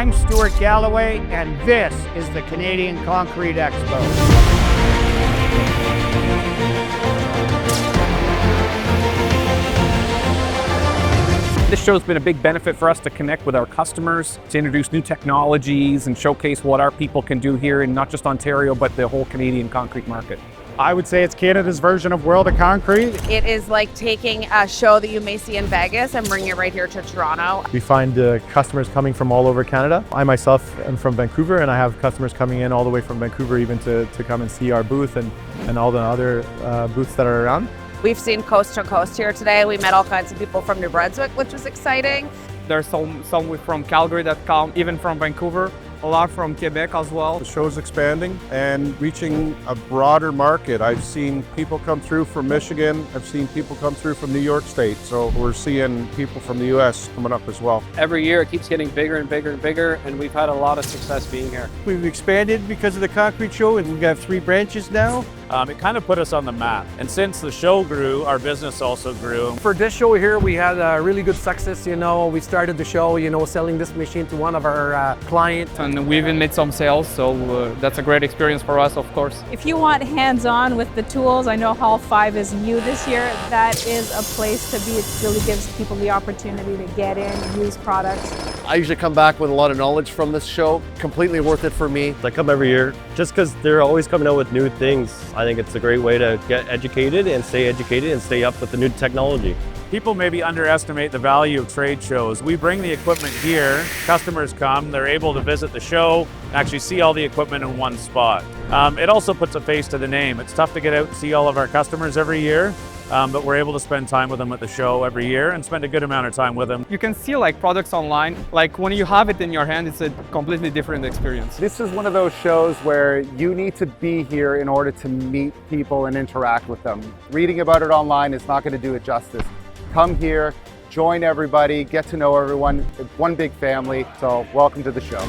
I'm Stuart Galloway, and this is the Canadian Concrete Expo. This show's been a big benefit for us to connect with our customers, to introduce new technologies and showcase what our people can do here in not just Ontario, but the whole Canadian concrete market. I would say it's Canada's version of World of Concrete. It is like taking a show that you may see in Vegas and bringing it right here to Toronto. We find customers coming from all over Canada. I myself am from Vancouver, and I have customers coming in all the way from Vancouver even to come and see our booth and all the other booths that are around. We've seen coast to coast here today. We met all kinds of people from New Brunswick, which was exciting. There's some from Calgary that come, even from Vancouver, a lot from Quebec as well. The show's expanding and reaching a broader market. I've seen people come through from Michigan. I've seen people come through from New York State. So we're seeing people from the US coming up as well. Every year it keeps getting bigger and bigger and bigger, and we've had a lot of success being here. We've expanded because of the concrete show, and we've got 3 branches now. It kind of put us on the map. And since the show grew, our business also grew. For this show here, we had a really good success. We started the show, selling this machine to one of our clients. And we even made some sales, so that's a great experience for us, of course. If you want hands-on with the tools, I know Hall 5 is new this year. That is a place to be. It really gives people the opportunity to get in and use products. I usually come back with a lot of knowledge from this show. Completely worth it for me. I come every year just because they're always coming out with new things. I think it's a great way to get educated and stay up with the new technology. People maybe underestimate the value of trade shows. We bring the equipment here, customers come, they're able to visit the show, actually see all the equipment in one spot. It also puts a face to the name. It's tough to get out and see all of our customers every year, but we're able to spend time with them at the show every year and spend a good amount of time with them. You can see products online. When you have it in your hand, it's a completely different experience. This is one of those shows where you need to be here in order to meet people and interact with them. Reading about it online is not going to do it justice. Come here, join everybody, get to know everyone. It's one big family, so welcome to the show.